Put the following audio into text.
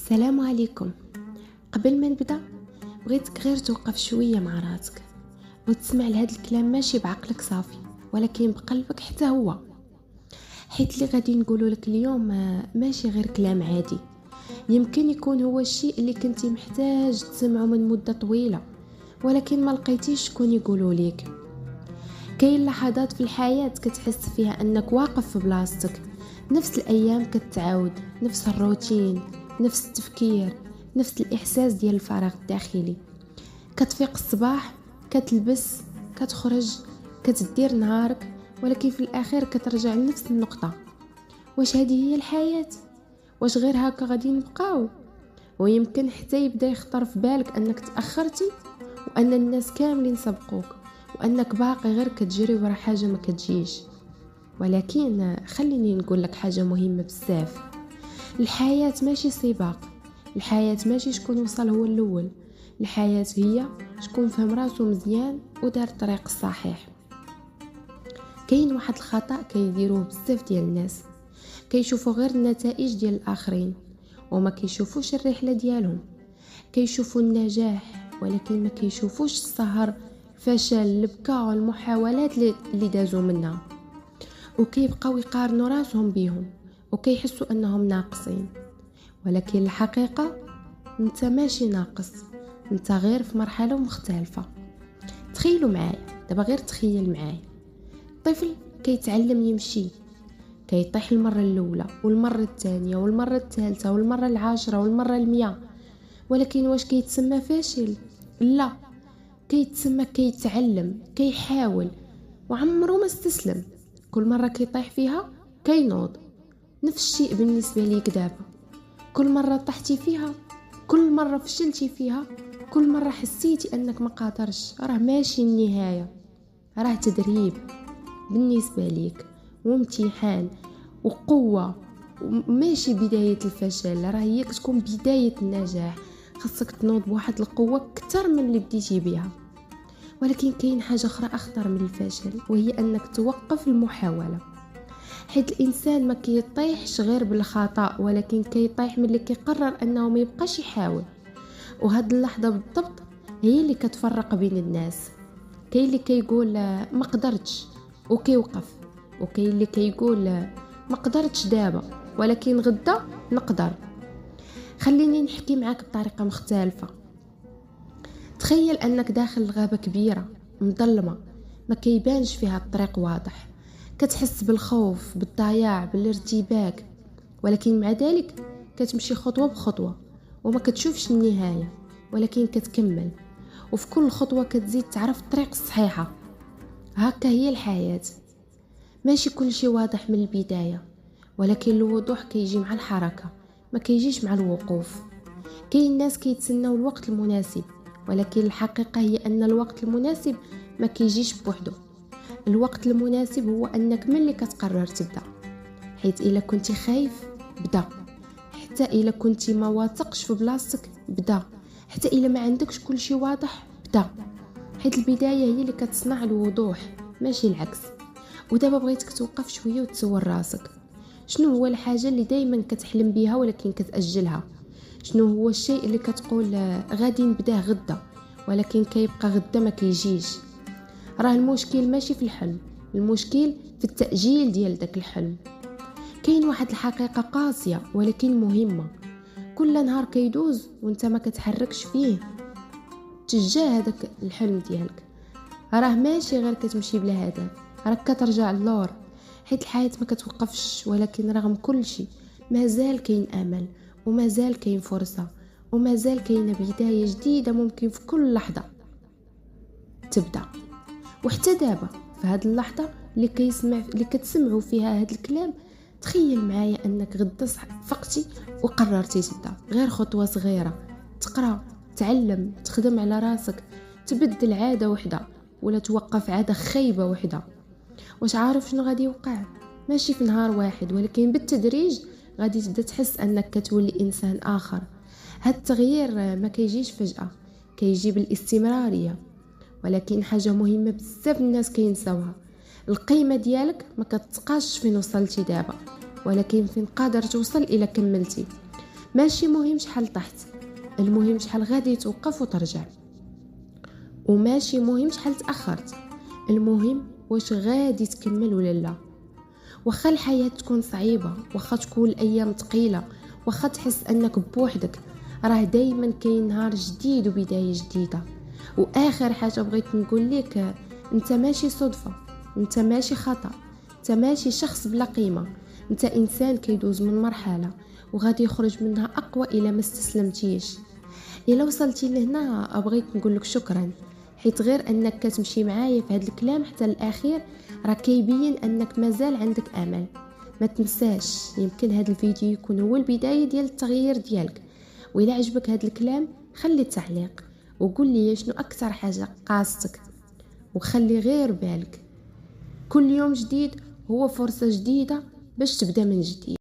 السلام عليكم. قبل ما نبدا بغيتك غير توقف شويه مع راسك وتسمع لهذا الكلام ماشي بعقلك صافي ولكن بقلبك حتى هو، حيت اللي غادي نقوله لك اليوم ماشي غير كلام عادي. يمكن يكون هو الشيء اللي كنتي محتاج تسمعه من مده طويله ولكن ما لقيتيش شكون يقوله ليك. كاين لحظات في الحياه كتحس فيها انك واقف في بلاصتك، نفس الايام كتعاود، نفس الروتين، نفس التفكير، نفس الاحساس ديال الفراغ الداخلي. كتفيق الصباح، كتلبس، كتخرج، كتدير نهارك، ولكن في الاخير كترجع لنفس النقطه. واش هذه هي الحياه؟ واش غير هكا غادي نبقاو؟ ويمكن حتى يبدا يخطر في بالك انك تاخرتي وان الناس كاملين سبقوك وانك باقي غير كتجري ورا حاجه ما كتجيش. ولكن خليني نقول لك حاجه مهمه بزاف. الحياه ماشي سباق، الحياه ماشي شكون وصل هو الاول، الحياه هي شكون فهم راسو مزيان ودار الطريق الصحيح. كاين واحد الخطا كيديروه بزاف ديال الناس، كيشوفوا غير النتائج ديال الاخرين وما كيشوفوش الرحله ديالهم. كيشوفوا النجاح ولكن ما كيشوفوش السهر، الفشل، البكاء والمحاولات اللي دازوا منها، وكيبقاو يقارنوا راسهم بيهم وكيحسوا انهم ناقصين. ولكن الحقيقه انت ماشي ناقص، انت غير في مرحله مختلفه. تخيلوا معايا دابا، غير تخيل معايا طفل كيتعلم يمشي، كيطيح المره الاولى والمره الثانيه والمره الثالثه والمره العاشره والمره المية، ولكن واش كيتسمى فاشل؟ لا، كيتسمى كيتعلم، كيحاول وعمره ما استسلم. كل مره كيطيح فيها كينوض. نفس الشيء بالنسبه ليك دابا، كل مره طحتي فيها، كل مره فشلتي فيها، كل مره حسيتي انك ما قادرش، راه ماشي النهايه، راه تدريب بالنسبه ليك وامتحان وقوه، وماشي بدايه الفشل، راه هي كتكون بدايه النجاح. خاصك تنوض بواحد القوه اكثر من اللي بديتي بها. ولكن كاين حاجه اخرى اخطر من الفشل، وهي انك توقف المحاوله. حيت الانسان ما كيطيحش غير بالخطا، ولكن كيطيح ملي كيقرر انه ما يبقاش يحاول. وهاد اللحظه بالضبط هي اللي كتفرق بين الناس. كاين اللي كيقول ما قدرتش وكيوقف، وكاين اللي كيقول ما قدرتش دابا ولكن غدا نقدر. خليني نحكي معاك بطريقه مختلفه. تخيل انك داخل الغابه كبيره مظلمه، ما كيبانش فيها الطريق واضح، كتحس بالخوف، بالضياع، بالارتباك، ولكن مع ذلك كتمشي خطوه بخطوه وما كتشوفش النهايه، ولكن كتكمل، وفي كل خطوه كتزيد تعرف الطريق الصحيحه. هكا هي الحياه، ماشي كل شيء واضح من البدايه، ولكن الوضوح كيجي مع الحركه، ما كيجيش مع الوقوف. كاين ناس كيتسناو الوقت المناسب، ولكن الحقيقه هي ان الوقت المناسب ما كيجيش بوحده. الوقت المناسب هو انك ملي كتقرر تبدا، حيت الا كنتي خايف بدا، حتى الا كنتي ما واثقش في بلاصتك بدا، حتى الا ما عندكش كل شيء واضح بدا، حيت البدايه هي اللي كتصنع الوضوح ماشي العكس. ودابا بغيتك توقف شويه وتسول راسك، شنو هو الحاجه اللي دايما كتحلم بيها ولكن كتاجلها؟ شنو هو الشيء اللي كتقول غادي نبداه غدا ولكن كيبقى غدا ما كيجيش؟ راه المشكل ماشي في الحلم، المشكل في التأجيل ديال داك الحلم. كاين واحد الحقيقة قاسية ولكن مهمة، كل نهار كيدوز وانت ما كتحركش فيه تجاه هذاك الحلم ديالك، راه ماشي غير كتمشي بلا هدف، راك كترجع اللور. حيت الحياة ما كتوقفش، ولكن رغم كل شيء مازال كاين امل، ومازال كاين فرصة، ومازال كاين بداية جديدة ممكن في كل لحظة تبدأ. وحتى دابا في هذه اللحظة اللي كتسمعوا فيها هذا الكلام، تخيل معايا انك غدا فقتي وقررتي تبدا غير خطوة صغيرة، تقرا، تعلم، تخدم على راسك، تبدل عادة وحدة ولا توقف عادة خايبة وحدة. واش عارف شنو غادي يوقع؟ ماشي في نهار واحد، ولكن بالتدريج غادي تبدا تحس انك كتولي انسان اخر. هاد التغيير ما كيجيش فجأة، كيجي بالاستمرارية. ولكن حاجة مهمة بزاف الناس كينساوها، القيمة ديالك ما كتقاش فين وصلتي دابا، ولكن فين قادر توصل إلى كملتي. ماشي مهم شحال طحت، المهم شحال غادي توقف وترجع. وماشي مهم شحال تأخرت، المهم واش غادي تكمل ولا لا. واخا الحياة تكون صعيبة، واخا تكون الأيام ثقيلة، واخا تحس أنك بوحدك، راه دايما كاين نهار جديد وبداية جديدة. وآخر حاجة بغيت نقول لك، انت ماشي صدفة، انت ماشي خطأ، انت ماشي شخص بلا قيمة، انت إنسان كيدوز من مرحلة وغادي يخرج منها أقوى إلى ما استسلمتيش. إلا وصلتي لهنا بغيت نقولك شكرا، حيت غير انك كتمشي معايا في هذا الكلام حتى الاخير راه كيبين انك مازال عندك امل. ما تنساش، يمكن هذا الفيديو يكون هو البدايه ديال التغيير ديالك. وإلا عجبك هذا الكلام خلي تعليق وقول لي شنو اكثر حاجه قاستك، وخلي غير بالك كل يوم جديد هو فرصه جديده باش تبدا من جديد.